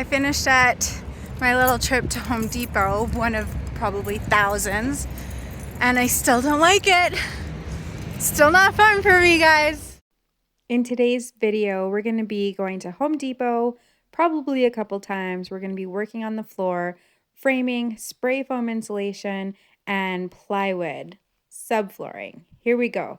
I finished at my little trip to Home Depot, one of probably thousands, and I still don't like it. Still not fun for me, guys. In today's video, we're going to be going to Home Depot probably a couple times. We're going to be working on the floor, framing, spray foam insulation, and plywood subflooring. Here we go.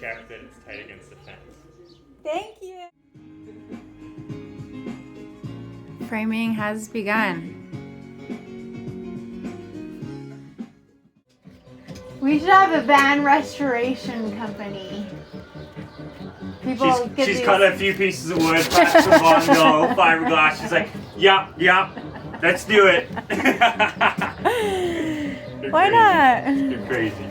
Check that it's tight against the fence. Thank you. Framing has begun. We should have a van restoration company. She's cut a few pieces of wood, some bongo, fiberglass. She's like, yep, let's do it. Why not? They're crazy.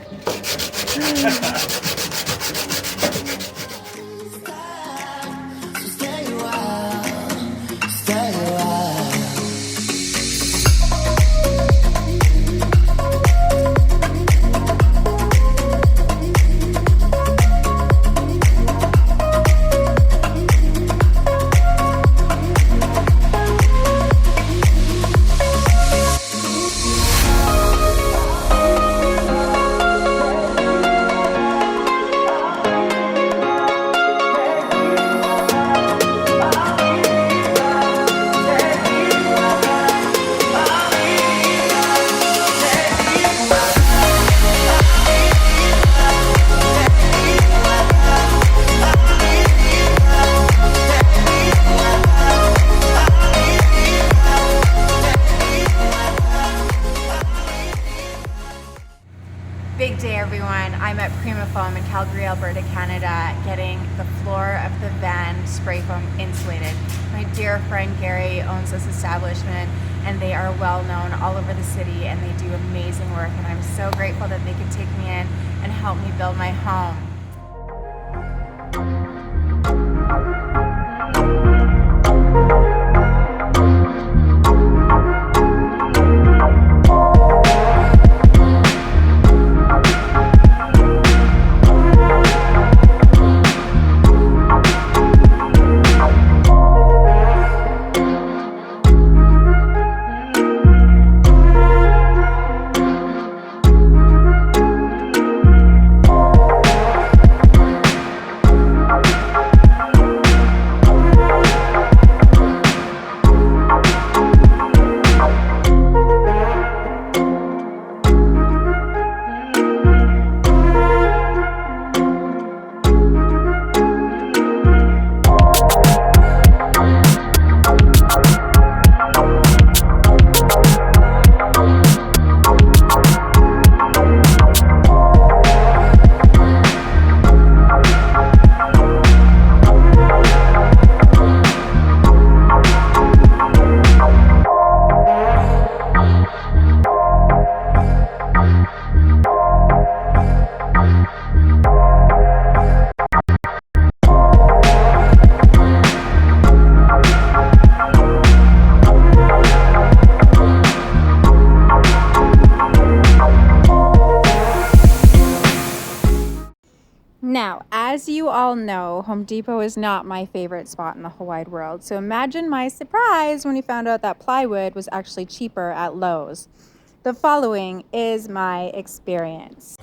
Big day, everyone. I'm at Prima Foam in Calgary, Alberta, Canada, getting the floor of the van spray foam insulated. My dear friend Gary owns this establishment, and they are well known all over the city, and they do amazing work, and I'm so grateful that they could take me in and help me build my home. as you all know, Home Depot is not my favorite spot in the whole wide world. So imagine my surprise when we found out that plywood was actually cheaper at Lowe's. The following is my experience.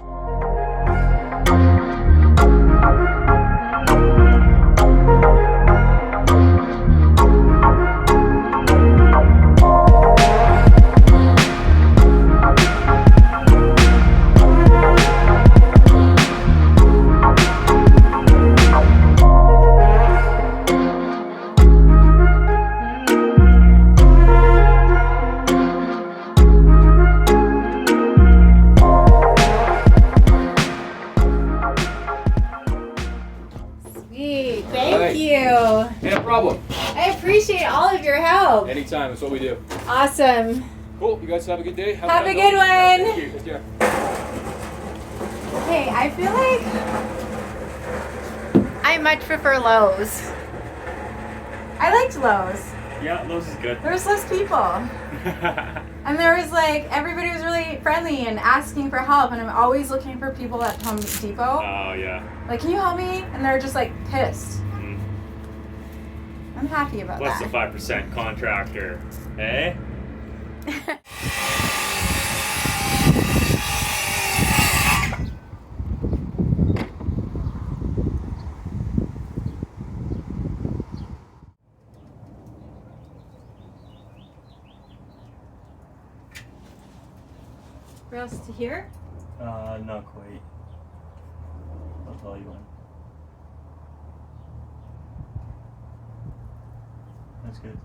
Thank you. No problem. I appreciate all of your help. Anytime, that's what we do. Awesome. Cool. You guys have a good day. Have a good one. Thank you. Take care. Okay, I feel like I much prefer Lowe's. I liked Lowe's. Yeah, Lowe's is good. There was less people. And there was like, everybody was really friendly and asking for help. And I'm always looking for people at Home Depot. Oh, yeah. Like, can you help me? And they're just like pissed. Mm. I'm happy about What's that. the 5% contractor? Eh? Where else to hear? Not quite. I'll tell you when. That's good.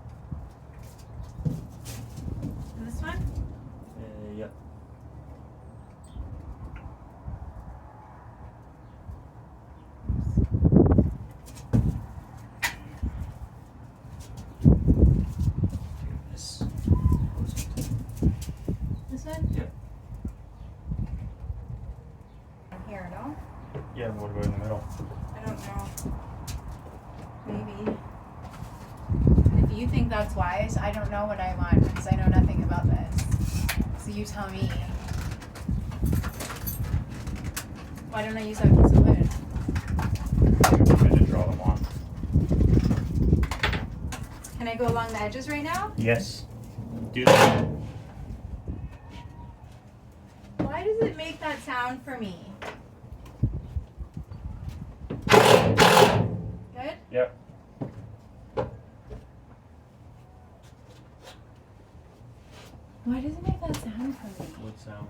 And this one? Yep. This. This one? Yeah. Here, no? Yeah, what about in the middle? I don't know. Maybe. If you think that's wise, I don't know what I want because I know nothing about this. So you tell me. Why don't I use that piece of wood? I did draw them on. Can I go along the edges right now? Yes. Do that. Why does it make that sound for me? Good? Yep. Why does it make that sound for me? What sound?